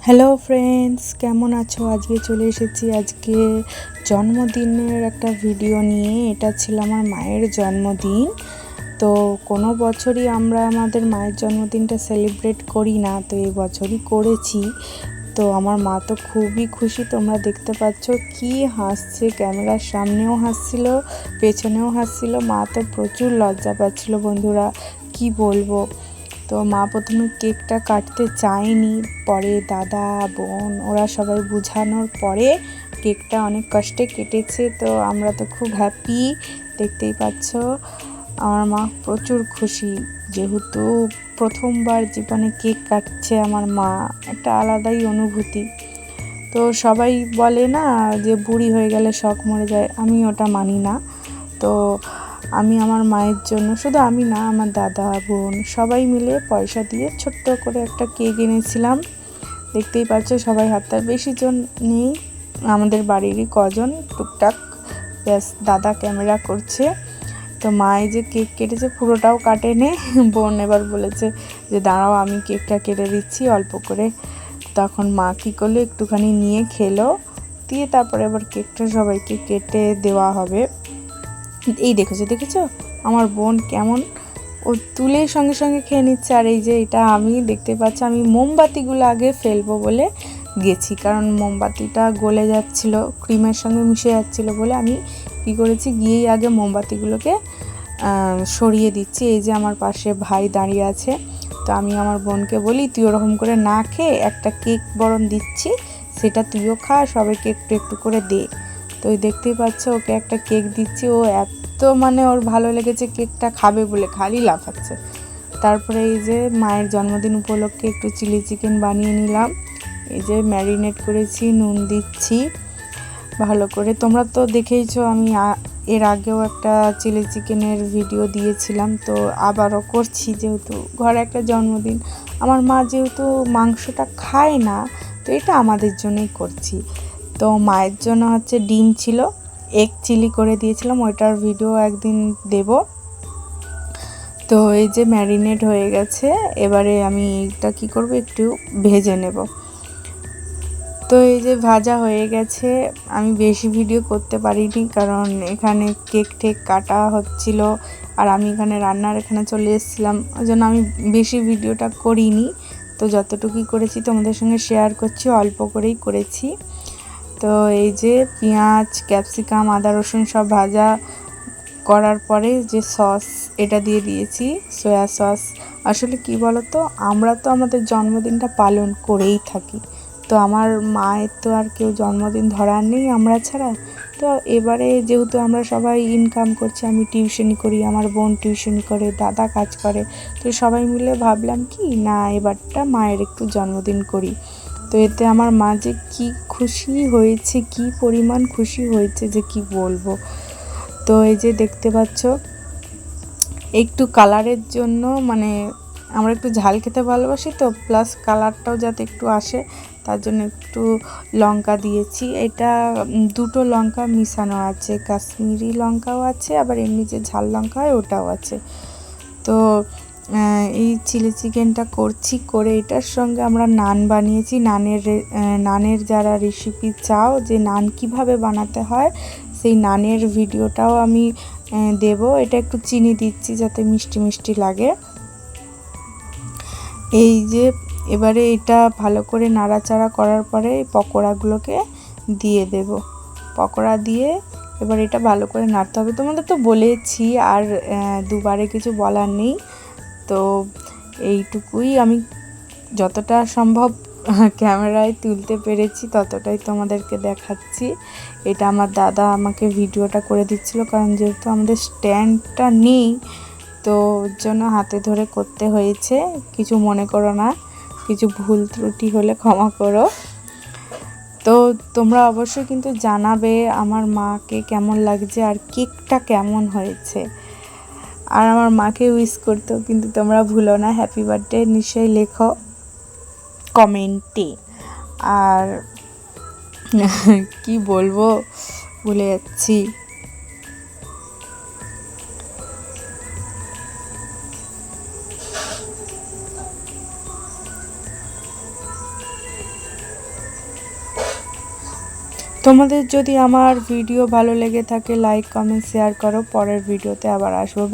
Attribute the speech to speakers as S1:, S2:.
S1: Hello friends, কেমন আছো? আজকে চলে এসেছি আজকে জন্মদিনের একটা ভিডিও নিয়ে। এটা ছিল আমার মায়ের জন্মদিন। তো কোনো বছরই আমরা আমাদের মায়ের জন্মদিনটা সেলিব্রেট করি না, তো এই বছরই করেছি। তো আমার মা তো খুবই খুশি, তোমরা দেখতে পাচ্ছ কি হাসছে, ক্যামেরার সামনেও হাসছিল, পেছনেও হাসছিল। মা তো প্রচুর লজ্জা পাচ্ছিল বন্ধুরা, কি বলবো। তো মা প্রথমে কেকটা কাটতে চায়নি, পরে দাদা বোন ওরা সবাই বোঝানোর পরে কেকটা অনেক কষ্টে কেটেছে। তো আমরা তো খুব হ্যাপি, দেখতেই পাচ্ছ। আমার মা প্রচুর খুশি, যেহেতু প্রথমবার জীবনে কেক কাটছে আমার মা, একটা আলাদাই অনুভূতি। তো সবাই বলে না যে বুড়ি হয়ে গেলে শখ মরে যায়, আমি ওটা মানি না। তো আমি আমার মায়ের জন্য, শুধু আমি না, আমার দাদা বোন সবাই মিলে পয়সা দিয়ে ছোট্ট করে একটা কেক এনেছিলাম। দেখতেই পাচ্ছ সবাই হাতটা, বেশি জন নেই, আমাদের বাড়িরই কজন টুকটাক, ব্যাস দাদা ক্যামেরা করছে। তো মায়ে যে কেক কেটেছে পুরোটাও কাটেনি, বোন এবার বলেছে যে দাঁড়াও আমি কেকটা কেটে দিচ্ছি অল্প করে। তখন মা কী করলো, একটুখানি নিয়ে খেলো, দিয়ে তারপরে এবার কেকটা সবাইকে কেটে দেওয়া হবে। এই দেখেছো আমার বোন কেমন, ও তুলে সঙ্গে সঙ্গে খেয়ে নিচ্ছে। আর এই যে এটা আমি দেখতে পাচ্ছি, আমি মোমবাতিগুলো আগে ফেলবো বলে গেছি, কারণ মোমবাতিটা গলে যাচ্ছিলো, ক্রিমের সঙ্গে মিশে যাচ্ছিলো বলে আমি কী করেছি, গিয়েই আগে মোমবাতিগুলোকে সরিয়ে দিচ্ছি। এই যে আমার পাশে ভাই দাঁড়িয়ে আছে, তো আমি আমার বোনকে বলি তুই ওরকম করে না খেয়ে একটা কেক বরং দিচ্ছি, সেটা তুইও খা, সবাইকে একটু একটু করে দে। তো ওই দেখতেই পাচ্ছ ওকে একটা কেক দিচ্ছি, ও এত ওর ভালো লেগেছে কেকটা খাবে বলে খালি লাফাচ্ছে। তারপরে এই যে মায়ের জন্মদিন উপলক্ষে একটু চিলি চিকেন বানিয়ে নিলাম, এই যে ম্যারিনেট করেছি, নুন দিচ্ছি ভালো করে। তোমরা তো দেখেইছো আমি এর আগেও একটা চিলি চিকেনের ভিডিও দিয়েছিলাম, তো আবারও করছি, যেহেতু ঘরে একটা জন্মদিন। আমার মা যেহেতু মাংসটা খায় না, তো এটা আমাদের জন্যই করছি। তো মায়ের জন্য হচ্ছে ডিম ছিল, এগ চিলি করে দিয়েছিলাম, ওইটার ভিডিও একদিন দেব। তো এই যে ম্যারিনেট হয়ে গেছে, এবারে আমি এটা কী করব, একটু ভেজে নেব। তো এই যে ভাজা হয়ে গেছে, আমি বেশি ভিডিও করতে পারিনি, কারণ এখানে কেক টেক কাটা হচ্ছিল, আর আমি এখানে চলে এসেছিলাম, ওই জন্য আমি বেশি ভিডিওটা করিনি। তো যতটুকুই করেছি তোমাদের সঙ্গে শেয়ার করছি, অল্প করেই করেছি। তো এই যে পেঁয়াজ, ক্যাপসিকাম, আদা রসুন সব ভাজা করার পরে যে সস এটা দিয়ে দিয়েছি, সয়া সস। আসলে কি বলতো, আমরা তো আমাদের জন্মদিনটা পালন করেই থাকি, তো আমার মায়ের তো আর কেউ জন্মদিন ধরার নেই আমরা ছাড়া। তো এবারে যেহেতু আমরা সবাই ইনকাম করছি, আমি টিউশনি করি, আমার বোন টিউশনি করে, দাদা কাজ করে, তো সবাই মিলে ভাবলাম কি না এবারটা মায়ের একটু জন্মদিন করি। তো এতে আমার মা যে কী খুশি হয়েছে, কী পরিমাণ খুশি হয়েছে যে কি বলবো। তো এই যে দেখতে পাচ্ছ, একটু কালারের জন্য, মানে আমরা একটু ঝাল খেতে ভালোবাসি, তো প্লাস কালারটাও যাতে একটু আসে তার জন্য একটু লঙ্কা দিয়েছি। এটা দুটো লঙ্কা মিশানো আছে, কাশ্মীরি লঙ্কাও আছে, আবার এমনি যে ঝাল লঙ্কা হয় ওটাও আছে। তো এই চিলি চিকেনটা করছি, করে এটার সঙ্গে আমরা নান বানিয়েছি। নানের যারা রেসিপি চাও যে নান কিভাবে বানাতে হয়, সেই নানের ভিডিওটাও আমি দেব। এটা একটু চিনি দিচ্ছি যাতে মিষ্টি মিষ্টি লাগে। এই যে এবারে এটা ভালো করে নাড়াচাড়া করার পরে পকোড়াগুলোকে দিয়ে দেব। পকোড়া দিয়ে এবার এটা ভালো করে নাড়তে হবে। তোমাদের তো বলেছি, আর দুবারে কিছু বলার নেই। তো এইটুকুই, আমি যতটা সম্ভব ক্যামেরায় তুলতে পেরেছি ততটাই তোমাদেরকে দেখাচ্ছি। এটা আমার দাদা আমাকে ভিডিওটা করে দিচ্ছিল, কারণ যেহেতু আমাদের স্ট্যান্ডটা নেই, তো ওর জন্য হাতে ধরে করতে হয়েছে। কিছু মনে করো না, কিছু ভুল ত্রুটি হলে ক্ষমা করো। তো তোমরা অবশ্যই কিন্তু জানাবে আমার মাকে কেমন লাগছে আর কেকটা কেমন হয়েছে। আর আমার মাকে উইশ করতেও কিন্তু তোমরা ভুলো না, হ্যাপি বার্থডে নিশ্চয়ই লেখো কমেন্টে। আর কি বলবো, ভুলে যাচ্ছি। তোমাদের যদি আমার ভিডিও ভালো লেগে থাকে লাইক কমেন্ট শেয়ার করো। পরের ভিডিওতে আবার আসবো।